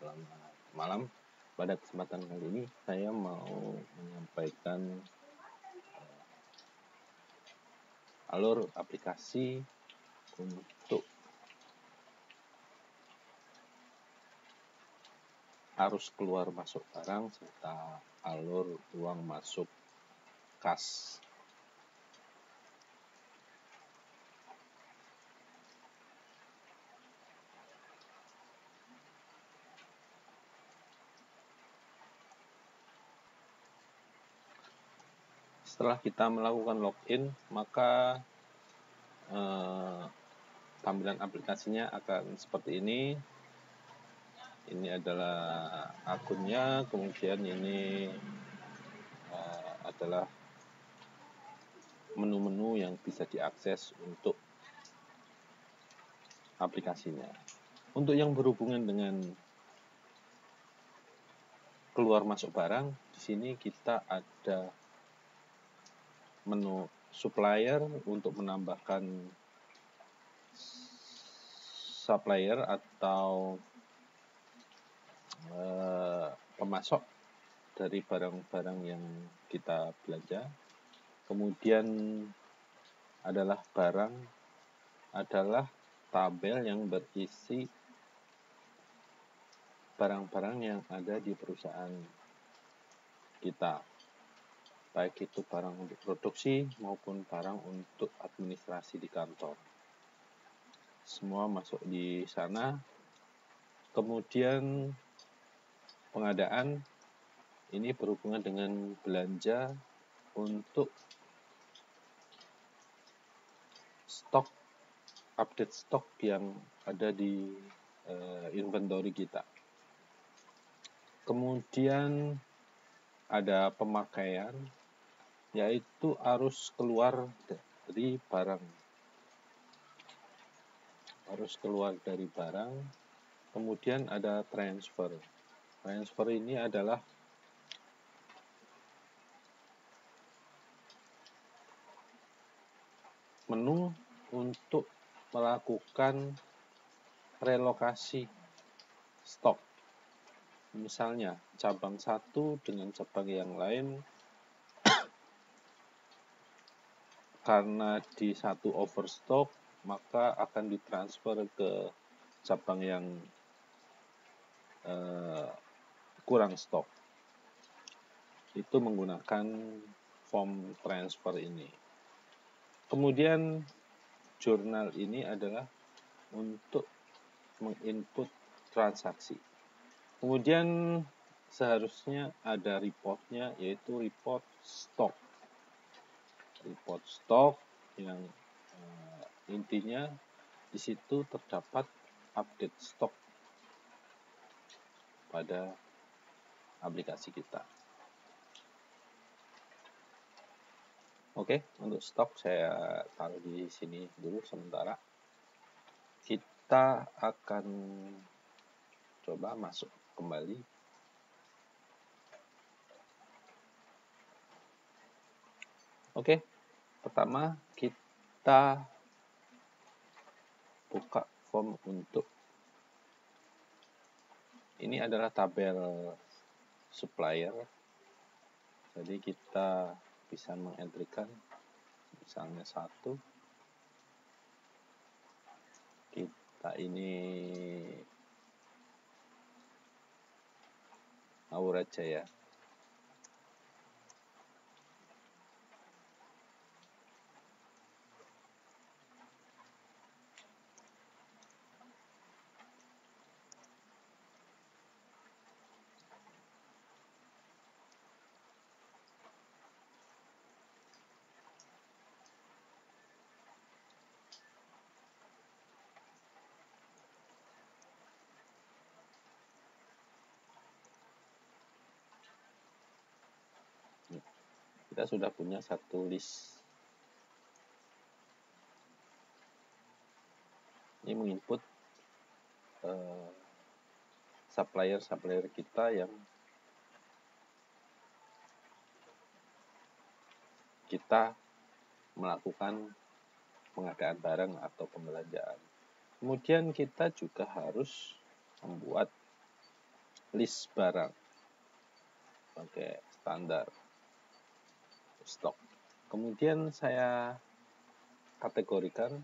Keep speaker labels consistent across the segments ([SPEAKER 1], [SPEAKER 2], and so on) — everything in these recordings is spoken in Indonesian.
[SPEAKER 1] selamat malam. Pada kesempatan kali ini saya mau menyampaikan alur aplikasi untuk arus keluar masuk barang serta alur uang masuk kas. Setelah kita melakukan login, maka tampilan aplikasinya akan seperti ini. Ini adalah akunnya, kemudian ini adalah menu-menu yang bisa diakses untuk aplikasinya. Untuk yang berhubungan dengan keluar masuk barang, di sini kita ada menu supplier untuk menambahkan supplier atau pemasok dari barang-barang yang kita belanja. Kemudian adalah barang adalah tabel yang berisi barang-barang yang ada di perusahaan kita, baik itu barang untuk produksi maupun barang untuk administrasi di kantor. Semua masuk di sana. Kemudian pengadaan ini berhubungan dengan belanja untuk stok, update stok yang ada di inventory kita. Kemudian ada pemakaian, yaitu arus keluar dari barang. Arus keluar dari barang. Kemudian ada transfer. Transfer ini adalah menu untuk melakukan relokasi stok. Misalnya cabang satu dengan cabang yang lain, karena di satu overstock, maka akan ditransfer ke cabang yang kurang stok. Itu menggunakan form transfer ini. Kemudian jurnal ini adalah untuk menginput transaksi. Kemudian seharusnya ada reportnya, yaitu report stok. Report stok yang intinya di situ terdapat update stok pada aplikasi kita. Oke, untuk stok saya taruh di sini dulu sementara. Kita akan coba masuk kembali. Oke, pertama kita buka form untuk ini adalah tabel supplier. Jadi kita bisa mengentrikan misalnya 1. Kita ini Aura Jaya. Kita sudah punya satu list. Ini menginput supplier kita yang kita melakukan pengadaan barang atau pembelanjaan. Kemudian kita juga harus membuat list barang pakai standar stok. Kemudian saya kategorikan,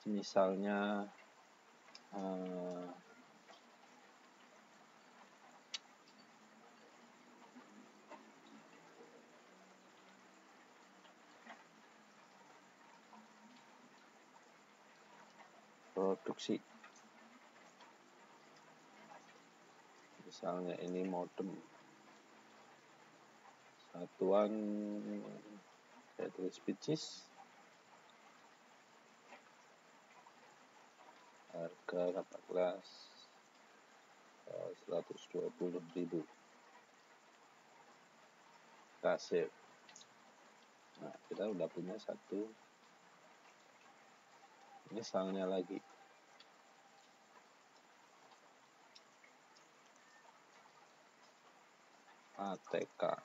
[SPEAKER 1] misalnya produksi, misalnya ini modem, satuan saya tulis pieces, harga katakanlah 120.000, kita save. Nah, kita udah punya satu. Misalnya lagi ATK,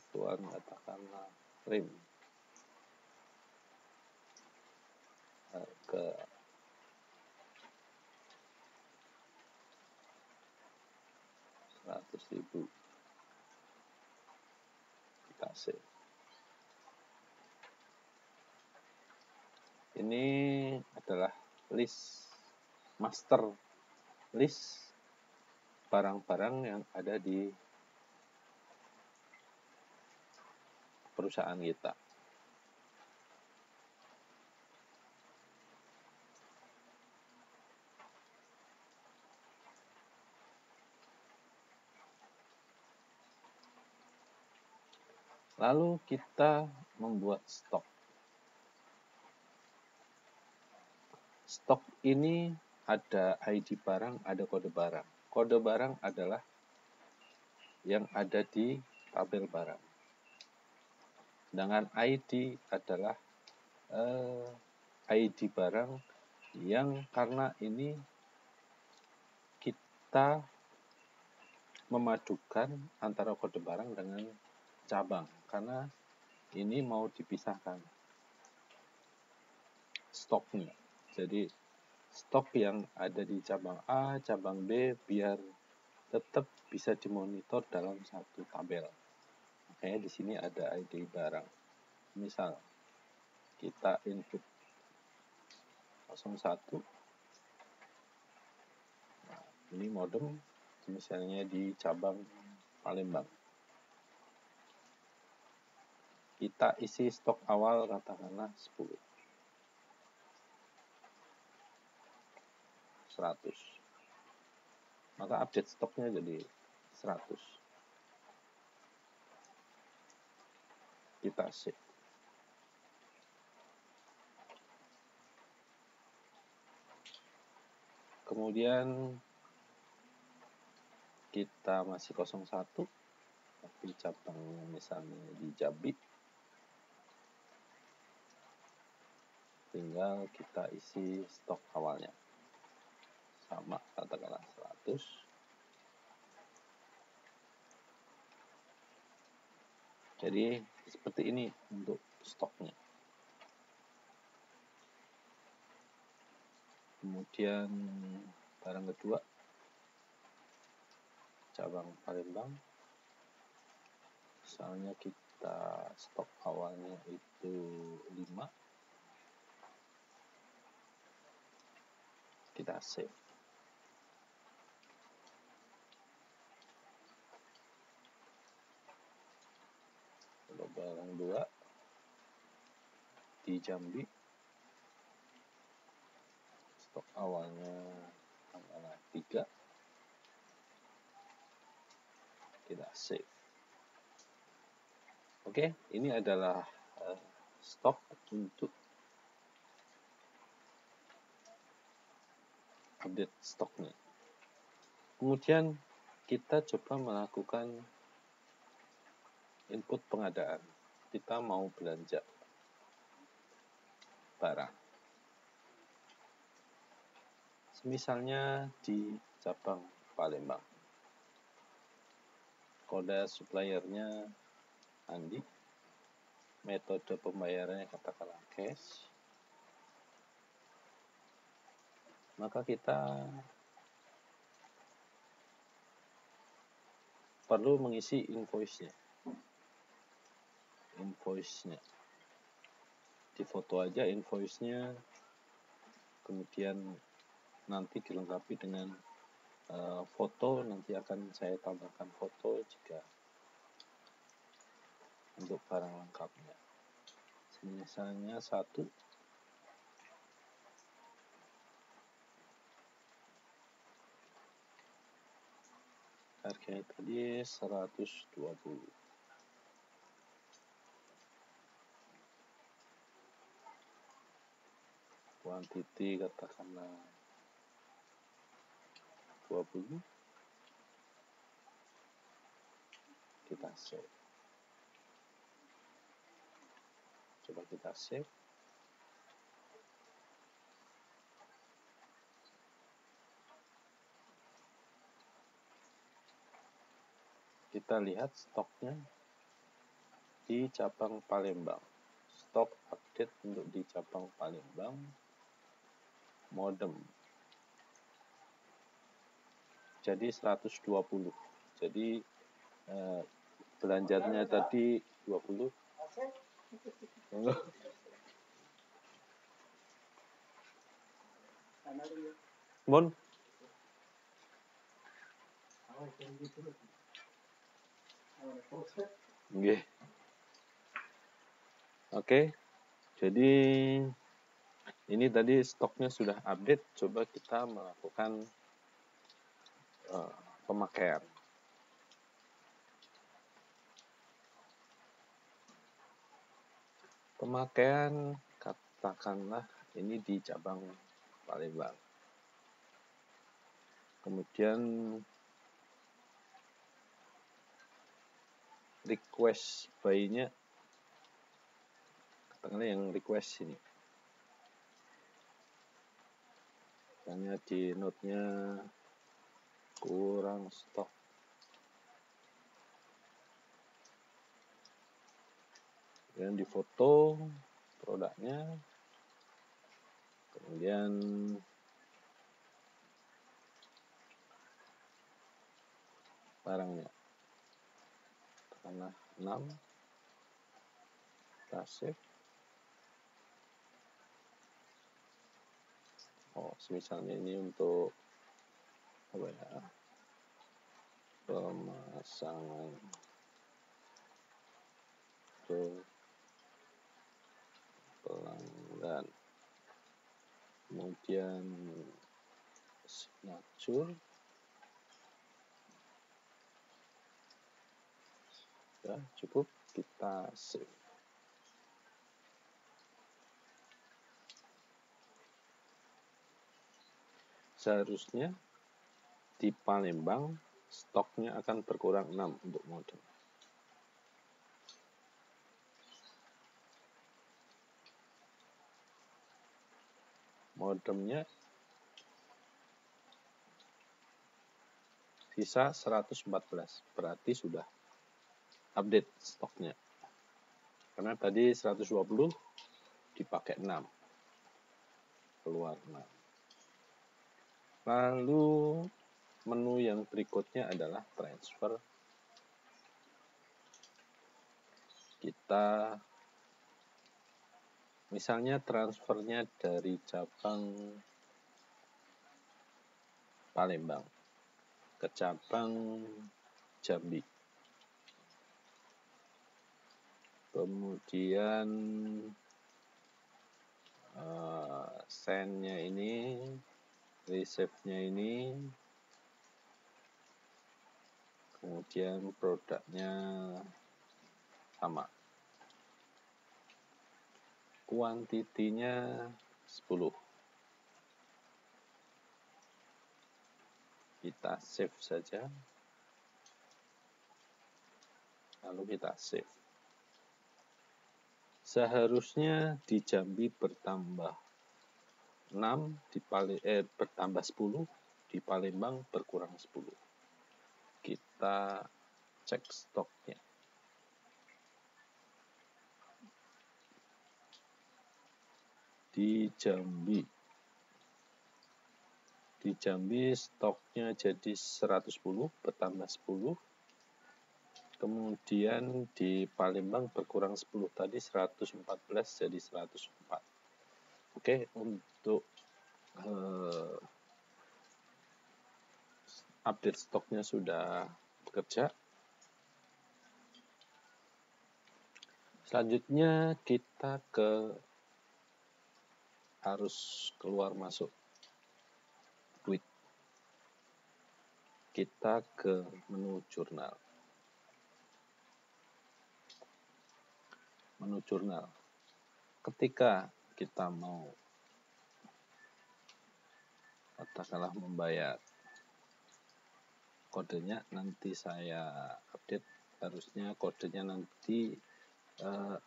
[SPEAKER 1] satuan katakanlah frame, harga 100.000, kita save. Ini adalah list, master list barang-barang yang ada di perusahaan kita. Lalu kita membuat stok. Stok ini ada ID barang, ada kode barang. Kode barang adalah yang ada di tabel barang. Sedangkan ID adalah ID barang yang karena ini kita memadukan antara kode barang dengan cabang, karena ini mau dipisahkan stoknya. Jadi stok yang ada di cabang A, cabang B biar tetap bisa dimonitor dalam satu tabel. Makanya di sini ada ID barang. Misal kita input 01. Nah, ini modem misalnya di cabang Palembang. Kita isi stok awal katakanlah 10. 100. Maka update stoknya jadi 100. Kita save. Kemudian kita masih 01, tapi cabangnya misalnya di Jambi. Tinggal kita isi stok awalnya. Sama, katakanlah 100. Jadi seperti ini untuk stoknya. Kemudian barang kedua, cabang Palembang. Misalnya kita stok awalnya itu 5. Kita save. Kalau barang 2 di Jambi, stok awalnya tanggal 3. Kita save. Oke, ini adalah stok untuk update stoknya. Kemudian kita coba melakukan input pengadaan. Kita mau belanja barang. Misalnya di cabang Palembang, kode suppliernya Andi, metode pembayarannya katakanlah cash, maka kita perlu mengisi invoice-nya. Difoto aja invoice-nya, kemudian nanti dilengkapi dengan foto, nanti akan saya tambahkan foto jika untuk barang lengkapnya. Misalnya 1, harganya tadi 120. Kuantiti katakanlah 20. Kita save. Coba kita save. Kita lihat stoknya di cabang Palembang. Stok update untuk di cabang Palembang. Modem. Jadi 120. Jadi belanjanya tadi 20. Bon. Nggih. Oke. Jadi ini tadi stoknya sudah update. Coba kita melakukan pemakaian. Pemakaian katakanlah ini di cabang Palembang. Kemudian request buy-nya katakanlah yang request ini. Misalnya di note-nya kurang stok. Kemudian di foto produknya, kemudian barangnya katakanlah 6, kita save. Misalnya ini untuk apa ya, pemasangan ke pelanggan, kemudian signature, ya cukup, kita save. Seharusnya di Palembang stoknya akan berkurang 6 untuk modem. Modemnya sisa 114, berarti sudah update stoknya. Karena tadi 120 dipakai 6, keluar 6. Lalu menu yang berikutnya adalah transfer. Kita misalnya transfernya dari cabang Palembang ke cabang Jambi. Kemudian send-nya ini, receive-nya ini, kemudian produknya sama. Kuantitinya 10. Kita save saja. Lalu kita save. Seharusnya di Jambi bertambah 6, bertambah 10, di Palembang berkurang 10. Kita cek stoknya. Di Jambi stoknya jadi 110, bertambah 10. Kemudian di Palembang berkurang 10, tadi 114 jadi 104. Oke, untuk update stoknya sudah bekerja. Selanjutnya kita harus keluar masuk quit. Kita ke menu jurnal. Menu jurnal. Ketika kita mau katakanlah membayar, kodenya nanti saya update, harusnya kodenya nanti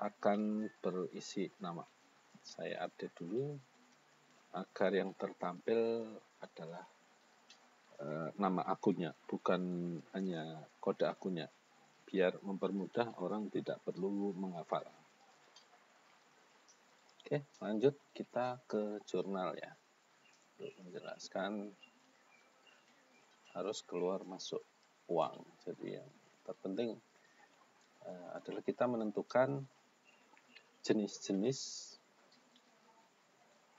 [SPEAKER 1] akan berisi nama. Saya update dulu agar yang tertampil adalah nama akunnya, bukan hanya kode akunnya, biar mempermudah orang tidak perlu menghafal. Oke, lanjut kita ke jurnal ya. Untuk menjelaskan harus keluar masuk uang. Jadi yang terpenting adalah kita menentukan jenis-jenis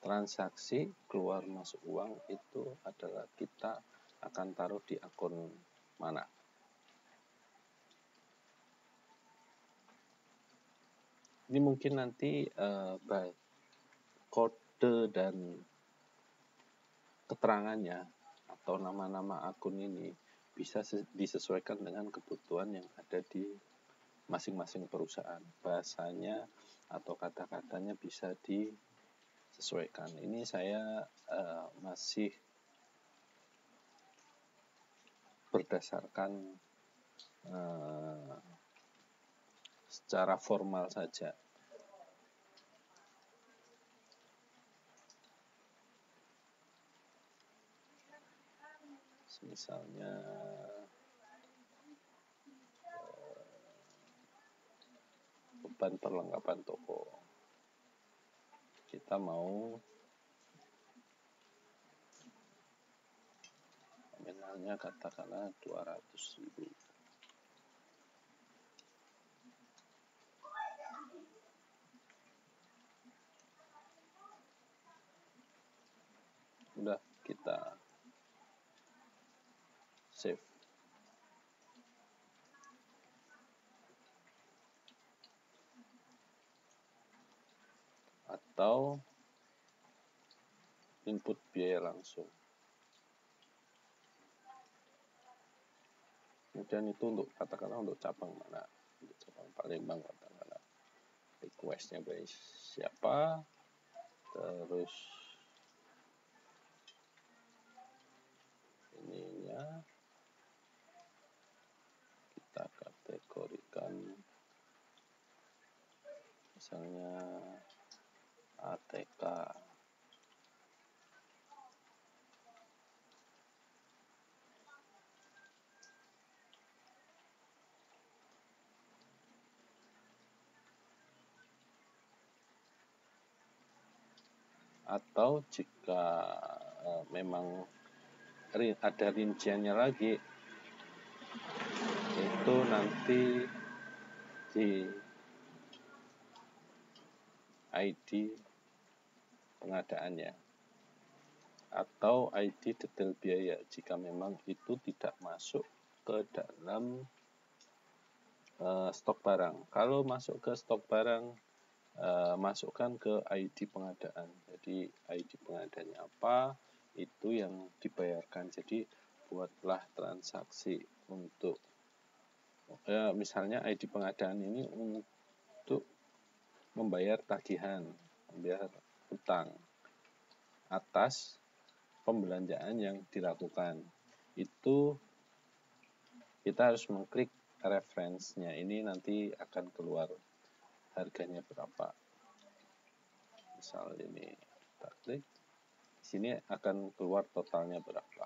[SPEAKER 1] transaksi keluar masuk uang itu adalah kita akan taruh di akun mana. Ini mungkin nanti kode dan keterangannya atau nama-nama akun ini bisa disesuaikan dengan kebutuhan yang ada di masing-masing perusahaan. Bahasanya atau kata-katanya bisa disesuaikan. Ini saya masih berdasarkan secara formal saja. Misalnya beban perlengkapan toko, kita mau nominalnya katakanlah 200.000. Udah kita save. Atau input biaya langsung. Kemudian itu untuk katakanlah untuk cabang mana, untuk cabang Palembang katakanlah requestnya dari siapa, terus ininya kita kategorikan misalnya ATK. Atau jika memang ada rinciannya lagi, itu nanti di ID pengadaannya atau ID detail biaya jika memang itu tidak masuk ke dalam stok barang. Kalau masuk ke stok barang, masukkan ke ID pengadaan. Jadi ID pengadaannya apa, itu yang dibayarkan. Jadi buatlah transaksi untuk misalnya ID pengadaan ini untuk membayar tagihan, membayar utang atas pembelanjaan yang dilakukan. Itu kita harus mengklik reference-nya, ini nanti akan keluar harganya berapa. Misal ini kita klik, di sini akan keluar totalnya berapa.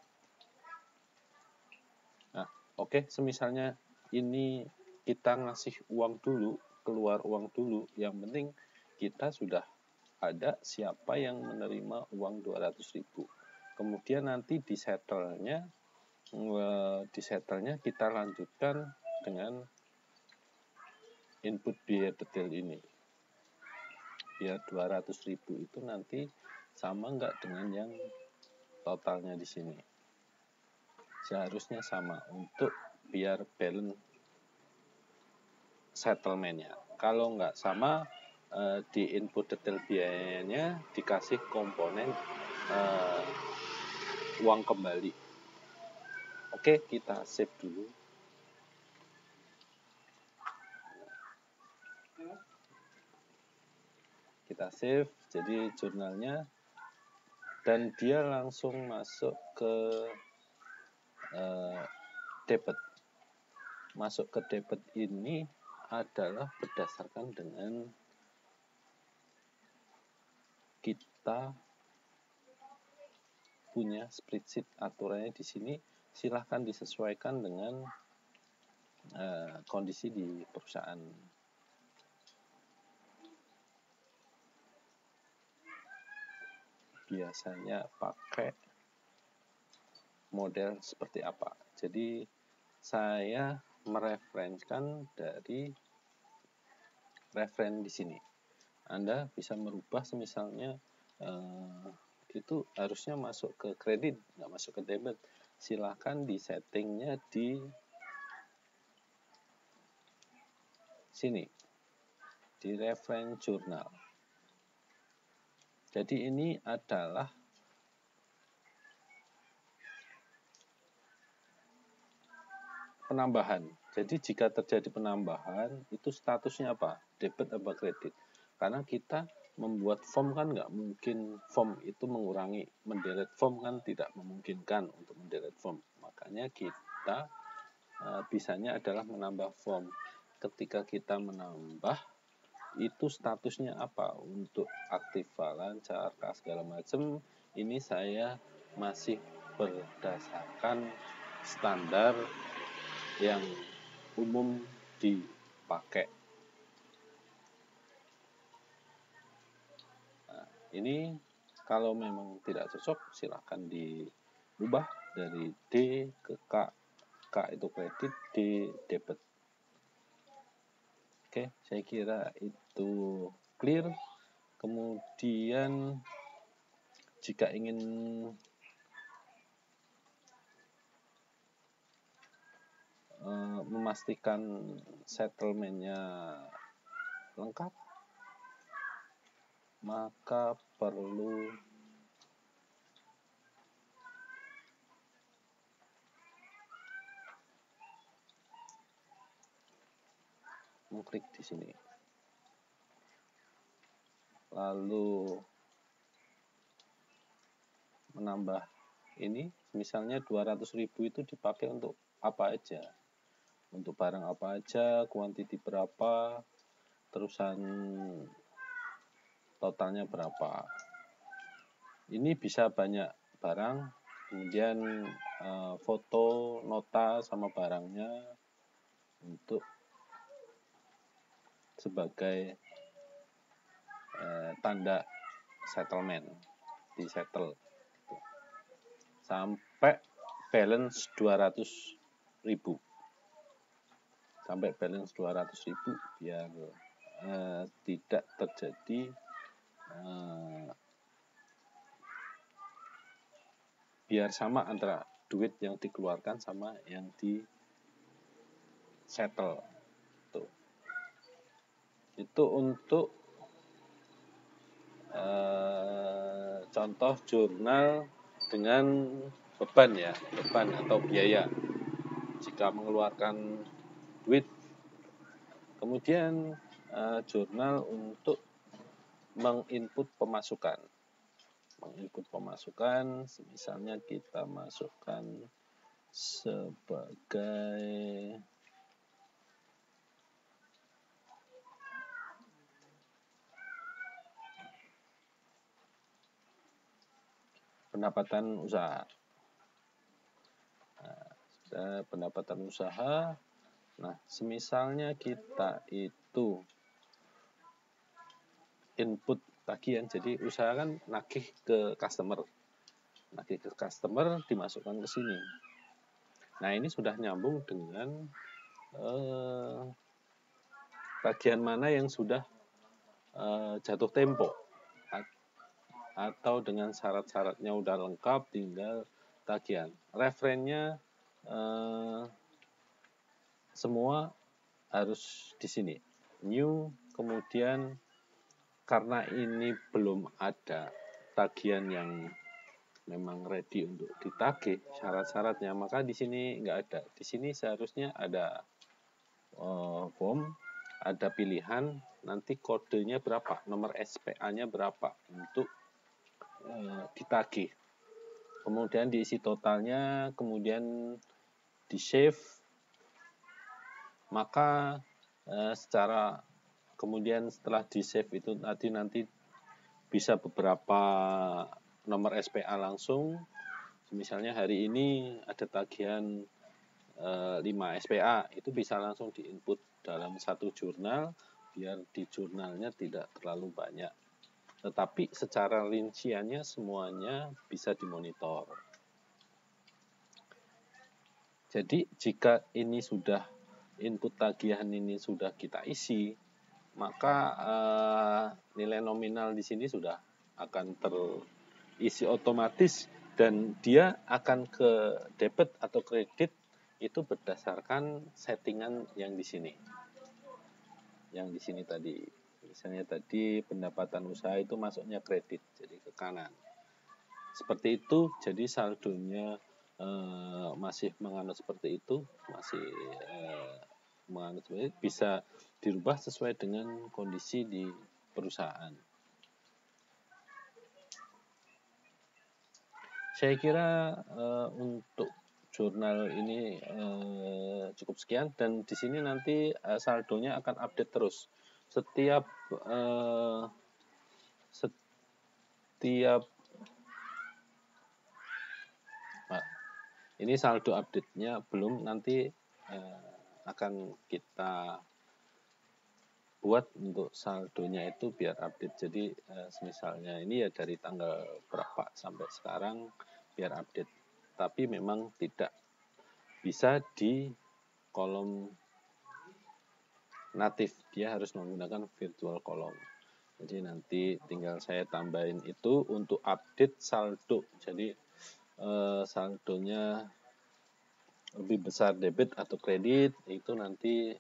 [SPEAKER 1] Nah, oke, semisalnya ini kita ngasih uang dulu, keluar uang dulu, yang penting kita sudah ada siapa yang menerima uang 200.000. Kemudian nanti di settle-nya kita lanjutkan dengan input biaya detail ini. Biar 200.000 itu nanti sama nggak dengan yang totalnya di sini. Seharusnya sama untuk biar balance settlement-nya. Kalau nggak sama, di input detail biayanya dikasih komponen uang kembali. Oke, kita save dulu. Kita save, jadi jurnalnya, dan dia langsung masuk ke debit. Masuk ke debit ini adalah berdasarkan dengan kita punya spreadsheet. Aturannya di sini silahkan disesuaikan dengan kondisi di perusahaan. Biasanya pakai model seperti apa. Jadi saya mereferensikan dari referen di sini. Anda bisa merubah misalnya itu harusnya masuk ke kredit, nggak masuk ke debit. Silahkan di settingnya di sini, di referen jurnal. Jadi ini adalah penambahan. Jadi jika terjadi penambahan, itu statusnya apa? Debit apa kredit? Karena kita membuat form kan nggak mungkin form itu mendelete form kan tidak memungkinkan untuk mendelete form. Makanya kita bisanya adalah menambah form. Ketika kita menambah, itu statusnya apa? Untuk aktif, lancar, segala macam. Ini saya masih berdasarkan standar yang umum dipakai. Nah, ini kalau memang tidak cocok, silahkan diubah dari D ke K. K itu kredit, D debit. Oke, saya kira itu clear. Kemudian jika ingin memastikan settlement-nya lengkap, maka perlu mengklik di sini. Lalu menambah ini, misalnya 200.000 itu dipakai untuk apa aja? Untuk barang apa aja, kuantiti berapa, terusan totalnya berapa. Ini bisa banyak barang, kemudian foto, nota sama barangnya untuk sebagai tanda settlement, di settle sampai balance 200.000, sampai balance 200.000 biar tidak terjadi biar sama antara duit yang dikeluarkan sama yang di settle. Tuh. Itu untuk contoh jurnal dengan beban ya, beban atau biaya jika mengeluarkan duit. Kemudian jurnal untuk menginput pemasukan. Menginput pemasukan, misalnya kita masukkan sebagai pendapatan usaha. Pendapatan usaha. Nah, semisalnya kita itu input tagihan, jadi usaha kan nagih ke customer, dimasukkan ke sini. Nah, ini sudah nyambung dengan tagihan mana yang sudah jatuh tempo atau dengan syarat-syaratnya udah lengkap, tinggal tagihan. Referennya semua harus di sini. New, kemudian karena ini belum ada tagihan yang memang ready untuk ditagih syarat-syaratnya, maka di sini nggak ada. Di sini seharusnya ada form, ada pilihan, nanti kodenya berapa, nomor SPA-nya berapa untuk ditagih. Kemudian diisi totalnya, kemudian di save, maka secara kemudian setelah di save itu nanti bisa beberapa nomor SPA langsung. Misalnya hari ini ada tagihan 5 SPA, itu bisa langsung diinput dalam satu jurnal biar di jurnalnya tidak terlalu banyak. Tetapi secara rinciannya semuanya bisa dimonitor. Jadi jika ini sudah input tagihan ini sudah kita isi, maka nilai nominal di sini sudah akan terisi otomatis dan dia akan ke debit atau kredit itu berdasarkan settingan yang di sini. Yang di sini tadi, misalnya tadi pendapatan usaha itu masuknya kredit, jadi ke kanan. Seperti itu, jadi saldonya masih menganut seperti itu, masih menganut seperti itu, bisa dirubah sesuai dengan kondisi di perusahaan. Saya kira untuk jurnal ini cukup sekian, dan di sini nanti saldonya akan update terus setiap ini saldo update-nya belum, nanti akan kita buat untuk saldonya itu biar update. Jadi misalnya ini ya dari tanggal berapa sampai sekarang biar update. Tapi memang tidak bisa di kolom natif, dia harus menggunakan virtual column. Jadi nanti tinggal saya tambahin itu untuk update saldo. Jadi saldonya lebih besar debit atau kredit, itu nanti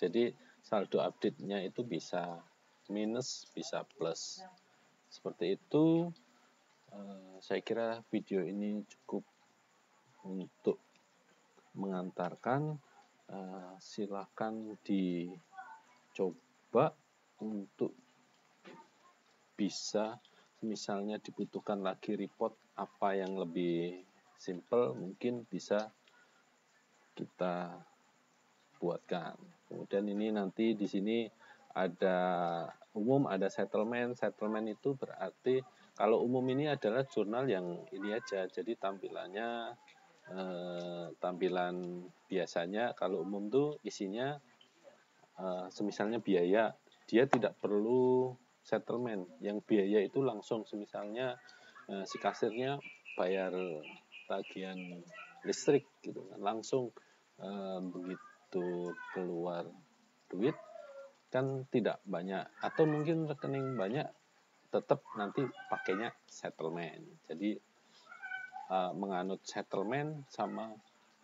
[SPEAKER 1] jadi saldo update-nya itu bisa minus, bisa plus. Seperti itu. Saya kira video ini cukup untuk mengantarkan. Silakan dicoba untuk bisa, misalnya dibutuhkan lagi report apa yang lebih simple, mungkin bisa kita buatkan. Kemudian ini nanti di sini ada umum, ada settlement. Settlement itu berarti kalau umum ini adalah jurnal yang ini aja, jadi tampilannya tampilan biasanya. Kalau umum tuh isinya semisalnya biaya, dia tidak perlu settlement. Yang biaya itu langsung, semisalnya si kasirnya bayar tagihan listrik gitu kan, langsung begitu keluar duit kan tidak banyak, atau mungkin rekening banyak, tetap nanti pakainya settlement. Jadi menganut settlement sama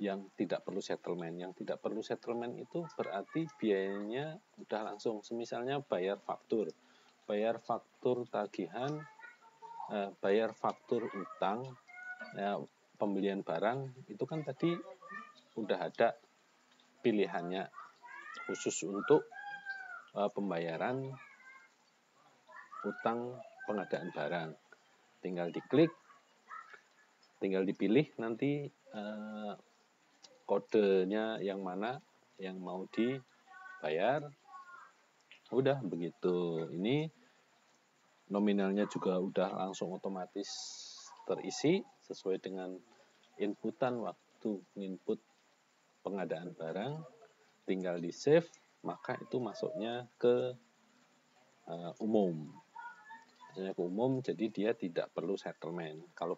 [SPEAKER 1] yang tidak perlu settlement. Yang tidak perlu settlement itu berarti biayanya udah langsung. Misalnya bayar faktur tagihan, bayar faktur utang, pembelian barang, itu kan tadi udah ada pilihannya khusus untuk pembayaran utang pengadaan barang. Tinggal diklik, tinggal dipilih nanti kodenya yang mana yang mau dibayar. Udah begitu. Ini nominalnya juga udah langsung otomatis terisi sesuai dengan inputan waktu input pengadaan barang, tinggal di save, maka itu masuknya ke umum. Masuknya ke umum, jadi dia tidak perlu settlement. Kalau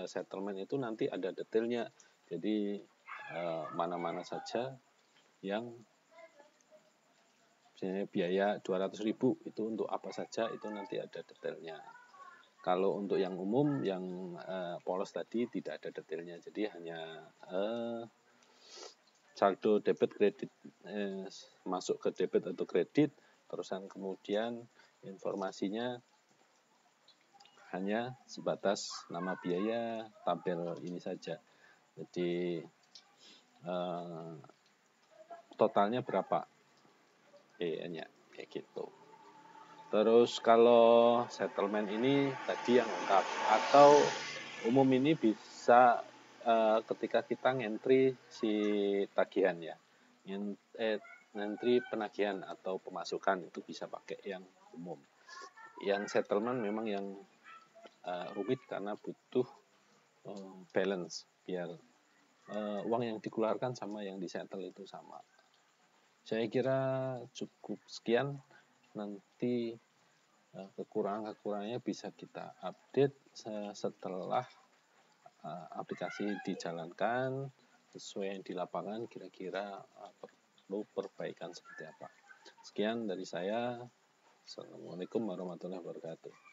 [SPEAKER 1] settlement itu nanti ada detailnya, jadi mana-mana saja yang misalnya biaya 200.000 itu untuk apa saja, itu nanti ada detailnya. Kalau untuk yang umum, yang polos tadi tidak ada detailnya, jadi hanya saldo debit kredit masuk ke debit atau kredit, terusan kemudian informasinya hanya sebatas nama biaya, tabel ini saja. Jadi totalnya berapa, hanya kayak gitu. Terus kalau settlement ini tadi yang lengkap, atau umum ini bisa ketika kita ngentri si tagihan ya, ngentri penagihan atau pemasukan, itu bisa pakai yang umum. Yang settlement memang yang rumit karena butuh balance biar uang yang dikeluarkan sama yang disettle itu sama. Saya kira cukup sekian. Nanti kekurangan-kekurangannya bisa kita update setelah aplikasi dijalankan sesuai yang di lapangan, kira-kira perlu perbaikan seperti apa. Sekian dari saya. Assalamualaikum warahmatullahi wabarakatuh.